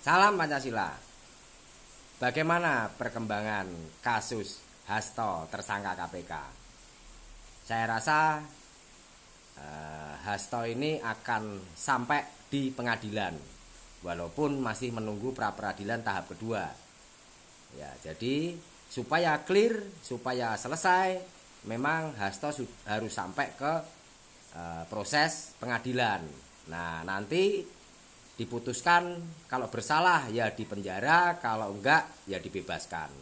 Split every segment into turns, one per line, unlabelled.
Salam Pancasila. Bagaimana perkembangan kasus Hasto tersangka KPK? Saya rasa Hasto ini akan sampai di pengadilan, walaupun masih menunggu pra peradilan tahap kedua. Ya, jadi supaya clear, supaya selesai, memang Hasto harus sampai ke proses pengadilan. Nah, nanti diputuskan kalau bersalah ya dipenjara, kalau enggak ya dibebaskan.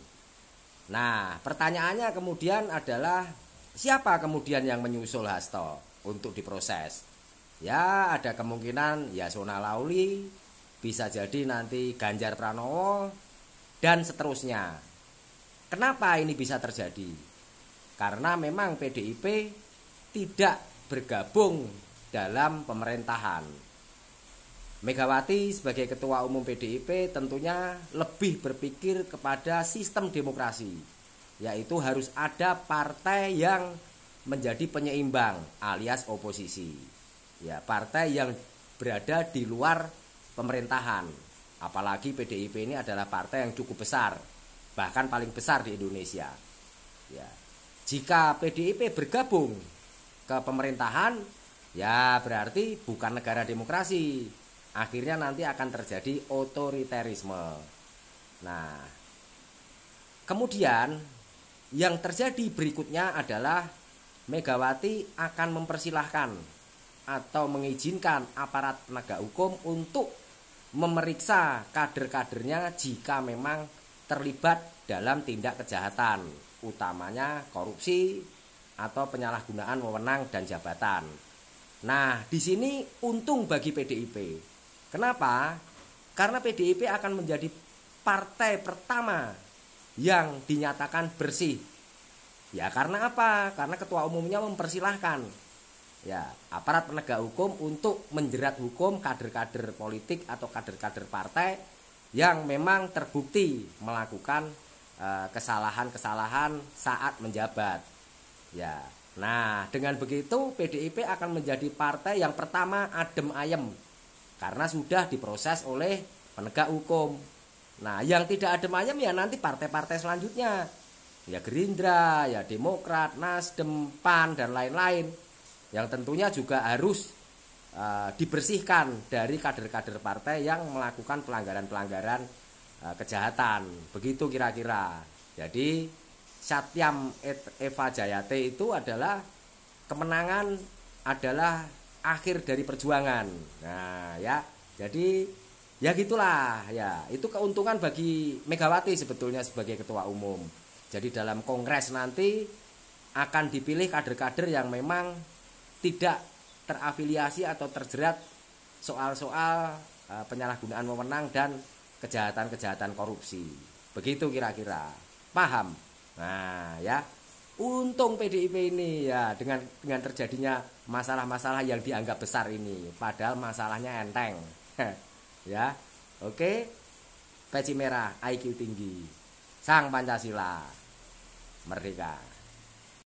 Nah, pertanyaannya kemudian adalah siapa kemudian yang menyusul Hasto untuk diproses? Ya, ada kemungkinan Yasona Lauli, bisa jadi nanti Ganjar Pranowo dan seterusnya. Kenapa ini bisa terjadi? Karena memang PDIP tidak bergabung dalam pemerintahan. Megawati sebagai ketua umum PDIP tentunya lebih berpikir kepada sistem demokrasi, yaitu harus ada partai yang menjadi penyeimbang alias oposisi. Ya, partai yang berada di luar pemerintahan. Apalagi PDIP ini adalah partai yang cukup besar, bahkan paling besar di Indonesia. Ya. Jika PDIP bergabung ke pemerintahan, ya berarti bukan negara demokrasi. Akhirnya nanti akan terjadi otoriterisme. Nah, kemudian yang terjadi berikutnya adalah Megawati akan mempersilahkan atau mengizinkan aparat penegak hukum untuk memeriksa kader-kadernya jika memang terlibat dalam tindak kejahatan, utamanya korupsi atau penyalahgunaan wewenang dan jabatan. Nah, di sini untung bagi PDIP. Kenapa? Karena PDIP akan menjadi partai pertama yang dinyatakan bersih. Ya, karena apa? Karena ketua umumnya mempersilahkan ya aparat penegak hukum untuk menjerat hukum kader-kader politik atau kader-kader partai yang memang terbukti melakukan kesalahan-kesalahan saat menjabat. Ya. Nah, dengan begitu PDIP akan menjadi partai yang pertama adem ayem karena sudah diproses oleh penegak hukum. Nah, yang tidak adem ayem ya nanti partai-partai selanjutnya. Ya Gerindra, ya Demokrat, Nasdem, PAN dan lain-lain. Yang tentunya juga harus dibersihkan dari kader-kader partai yang melakukan pelanggaran-pelanggaran kejahatan. Begitu kira-kira. Jadi Satyam Eva Jayate itu adalah kemenangan, adalah akhir dari perjuangan. Nah, ya. Jadi ya gitulah ya. Itu keuntungan bagi Megawati sebetulnya sebagai ketua umum. Jadi dalam kongres nanti akan dipilih kader-kader yang memang tidak terafiliasi atau terjerat soal-soal penyalahgunaan wewenang dan kejahatan-kejahatan korupsi. Begitu kira-kira. Paham? Nah, ya. Untung PDIP ini ya dengan terjadinya masalah-masalah yang dianggap besar ini, padahal masalahnya enteng. Ya. Oke. Peci merah, IQ tinggi. Sang Pancasila. Merdeka.